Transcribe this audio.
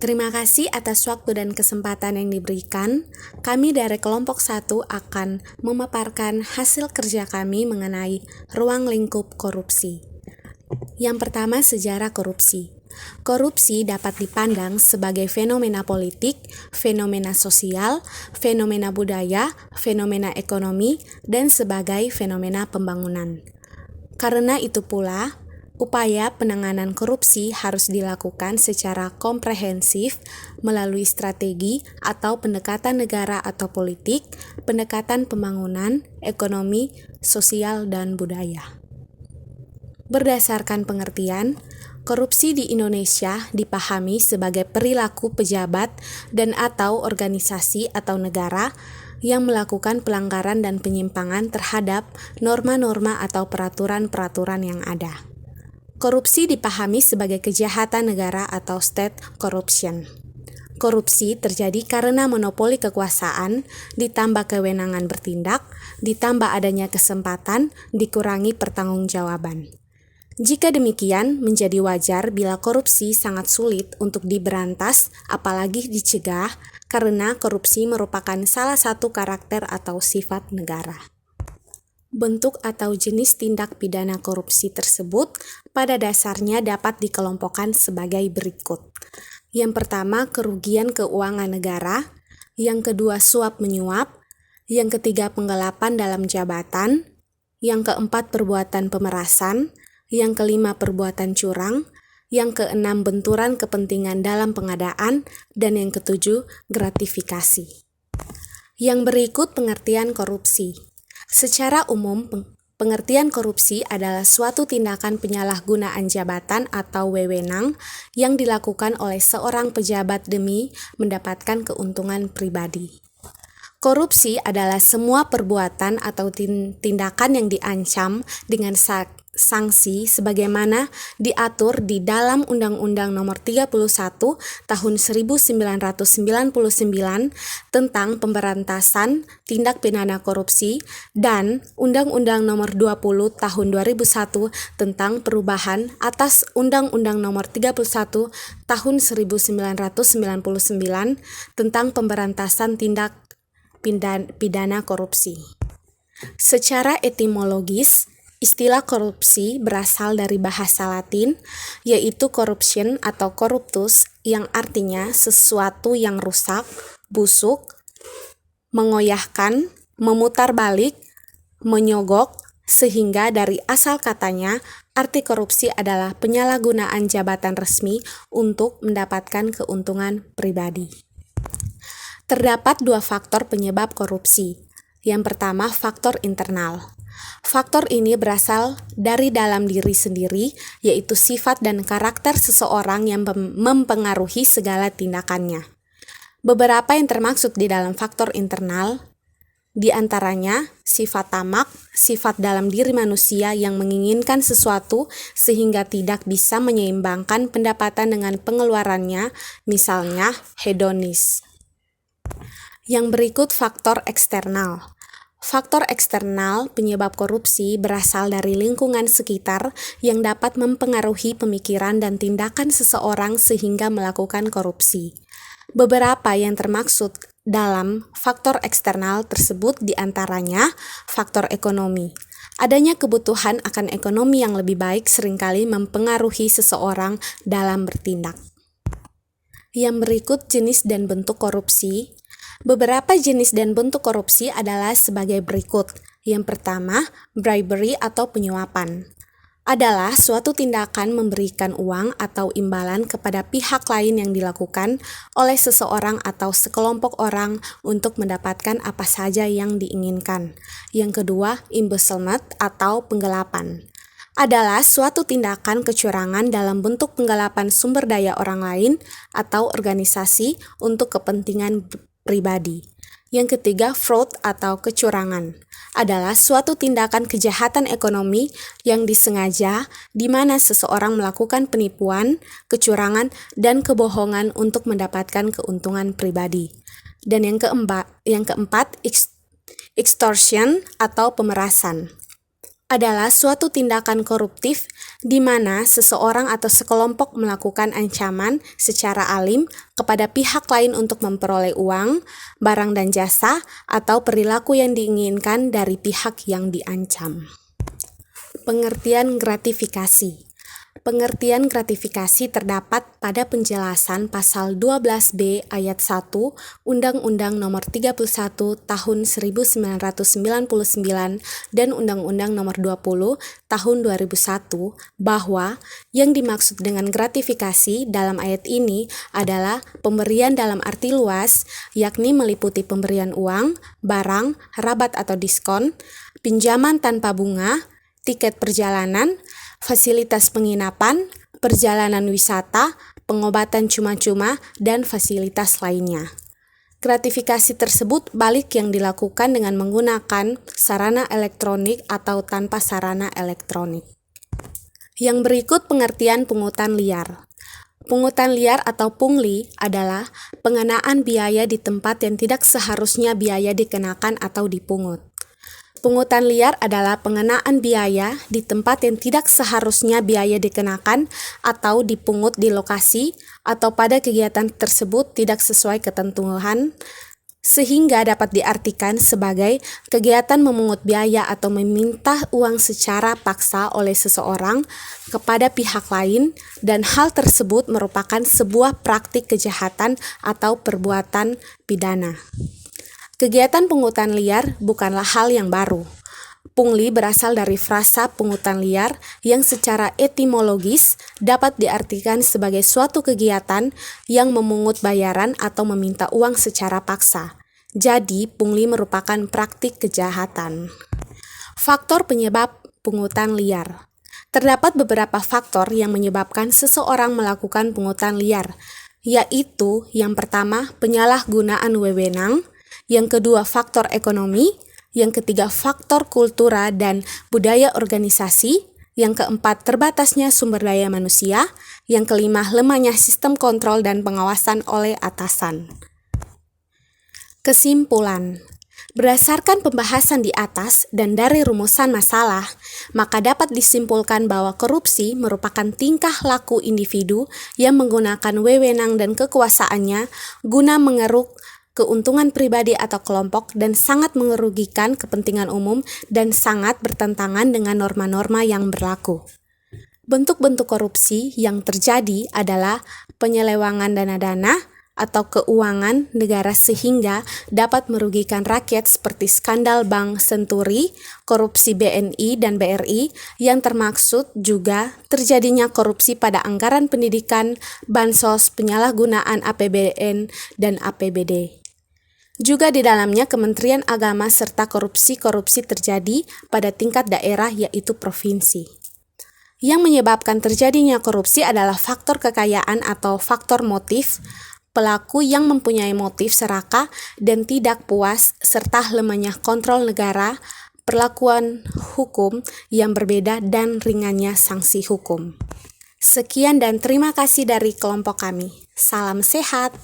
Terima kasih atas waktu dan kesempatan yang diberikan. Kami dari kelompok 1 akan memaparkan hasil kerja kami mengenai ruang lingkup korupsi. Yang pertama, sejarah korupsi. Korupsi dapat dipandang sebagai fenomena politik, fenomena sosial, fenomena budaya, fenomena ekonomi, dan sebagai fenomena pembangunan. Karena itu pula, upaya penanganan korupsi harus dilakukan secara komprehensif melalui strategi atau pendekatan negara atau politik, pendekatan pembangunan, ekonomi, sosial, dan budaya. Berdasarkan pengertian, korupsi di Indonesia dipahami sebagai perilaku pejabat dan atau organisasi atau negara yang melakukan pelanggaran dan penyimpangan terhadap norma-norma atau peraturan-peraturan yang ada. Korupsi dipahami sebagai kejahatan negara atau state corruption. Korupsi terjadi karena monopoli kekuasaan, ditambah kewenangan bertindak, ditambah adanya kesempatan, dikurangi pertanggungjawaban. Jika demikian, menjadi wajar bila korupsi sangat sulit untuk diberantas, apalagi dicegah, karena korupsi merupakan salah satu karakter atau sifat negara. Bentuk atau jenis tindak pidana korupsi tersebut pada dasarnya dapat dikelompokkan sebagai berikut. Yang pertama, kerugian keuangan negara. Yang kedua, suap menyuap. Yang ketiga, penggelapan dalam jabatan. Yang keempat, perbuatan pemerasan. Yang kelima, perbuatan curang. Yang keenam, benturan kepentingan dalam pengadaan. Dan yang ketujuh, gratifikasi. Yang berikut pengertian korupsi. Secara umum, pengertian korupsi adalah suatu tindakan penyalahgunaan jabatan atau wewenang yang dilakukan oleh seorang pejabat demi mendapatkan keuntungan pribadi. Korupsi adalah semua perbuatan atau tindakan yang diancam dengan sanksi sebagaimana diatur di dalam Undang-Undang Nomor 31 Tahun 1999 tentang pemberantasan tindak pidana korupsi dan Undang-Undang Nomor 20 Tahun 2001 tentang perubahan atas Undang-Undang Nomor 31 Tahun 1999 tentang pemberantasan tindak pidana korupsi. Secara etimologis, istilah korupsi berasal dari bahasa Latin, yaitu corruption atau corruptus, yang artinya sesuatu yang rusak, busuk, mengoyahkan, memutar balik, menyogok, sehingga dari asal katanya, arti korupsi adalah penyalahgunaan jabatan resmi untuk mendapatkan keuntungan pribadi. Terdapat dua faktor penyebab korupsi. Yang pertama, faktor internal. Faktor ini berasal dari dalam diri sendiri, yaitu sifat dan karakter seseorang yang mempengaruhi segala tindakannya. Beberapa yang termaksud di dalam faktor internal, di antaranya sifat tamak, sifat dalam diri manusia yang menginginkan sesuatu sehingga tidak bisa menyeimbangkan pendapatan dengan pengeluarannya, misalnya hedonis. Yang berikut faktor eksternal. Faktor eksternal penyebab korupsi berasal dari lingkungan sekitar yang dapat mempengaruhi pemikiran dan tindakan seseorang sehingga melakukan korupsi. Beberapa yang termaksud dalam faktor eksternal tersebut diantaranya faktor ekonomi. Adanya kebutuhan akan ekonomi yang lebih baik seringkali mempengaruhi seseorang dalam bertindak. Yang berikut jenis dan bentuk korupsi. Beberapa jenis dan bentuk korupsi adalah sebagai berikut. Yang pertama, bribery atau penyuapan. Adalah suatu tindakan memberikan uang atau imbalan kepada pihak lain yang dilakukan oleh seseorang atau sekelompok orang untuk mendapatkan apa saja yang diinginkan. Yang kedua, embezzlement atau penggelapan. Adalah suatu tindakan kecurangan dalam bentuk penggelapan sumber daya orang lain atau organisasi untuk kepentingan pribadi. Yang ketiga, fraud atau kecurangan. Adalah suatu tindakan kejahatan ekonomi yang disengaja di mana seseorang melakukan penipuan, kecurangan, dan kebohongan untuk mendapatkan keuntungan pribadi. Dan yang keempat, extortion atau pemerasan. adalah suatu tindakan koruptif di mana seseorang atau sekelompok melakukan ancaman secara alim kepada pihak lain untuk memperoleh uang, barang dan jasa, atau perilaku yang diinginkan dari pihak yang diancam. Pengertian gratifikasi. Pengertian gratifikasi terdapat pada penjelasan pasal 12B ayat 1 Undang-Undang Nomor 31 Tahun 1999 dan Undang-Undang Nomor 20 Tahun 2001 bahwa yang dimaksud dengan gratifikasi dalam ayat ini adalah pemberian dalam arti luas, yakni meliputi pemberian uang, barang, rabat atau diskon, pinjaman tanpa bunga, tiket perjalanan, fasilitas penginapan, perjalanan wisata, pengobatan cuma-cuma, dan fasilitas lainnya. Gratifikasi tersebut balik yang dilakukan dengan menggunakan sarana elektronik atau tanpa sarana elektronik. Yang berikut pengertian pungutan liar. Pungutan liar atau pungli adalah pengenaan biaya di tempat yang tidak seharusnya biaya dikenakan atau dipungut. Pungutan liar adalah pengenaan biaya di tempat yang tidak seharusnya biaya dikenakan atau dipungut di lokasi atau pada kegiatan tersebut tidak sesuai ketentuan, sehingga dapat diartikan sebagai kegiatan memungut biaya atau meminta uang secara paksa oleh seseorang kepada pihak lain, dan hal tersebut merupakan sebuah praktik kejahatan atau perbuatan pidana. Kegiatan pungutan liar bukanlah hal yang baru. Pungli berasal dari frasa pungutan liar yang secara etimologis dapat diartikan sebagai suatu kegiatan yang memungut bayaran atau meminta uang secara paksa. Jadi, pungli merupakan praktik kejahatan. Faktor penyebab pungutan liar. Terdapat beberapa faktor yang menyebabkan seseorang melakukan pungutan liar, yaitu yang pertama, penyalahgunaan wewenang, yang kedua faktor ekonomi, yang ketiga faktor kultura dan budaya organisasi, yang keempat terbatasnya sumber daya manusia, yang kelima lemahnya sistem kontrol dan pengawasan oleh atasan. Kesimpulan. Berdasarkan pembahasan di atas dan dari rumusan masalah, maka dapat disimpulkan bahwa korupsi merupakan tingkah laku individu yang menggunakan wewenang dan kekuasaannya guna mengeruk keuntungan pribadi atau kelompok dan sangat merugikan kepentingan umum dan sangat bertentangan dengan norma-norma yang berlaku. Bentuk-bentuk korupsi yang terjadi adalah penyelewangan dana-dana atau keuangan negara sehingga dapat merugikan rakyat seperti skandal Bank Senturi, korupsi BNI dan BRI, yang termaksud juga terjadinya korupsi pada anggaran pendidikan, bansos, penyalahgunaan APBN dan APBD. Juga di dalamnya Kementerian Agama serta korupsi-korupsi terjadi pada tingkat daerah yaitu provinsi. Yang menyebabkan terjadinya korupsi adalah faktor kekayaan atau faktor motif, pelaku yang mempunyai motif serakah dan tidak puas, serta lemahnya kontrol negara, perlakuan hukum yang berbeda dan ringannya sanksi hukum. Sekian dan terima kasih dari kelompok kami. Salam sehat.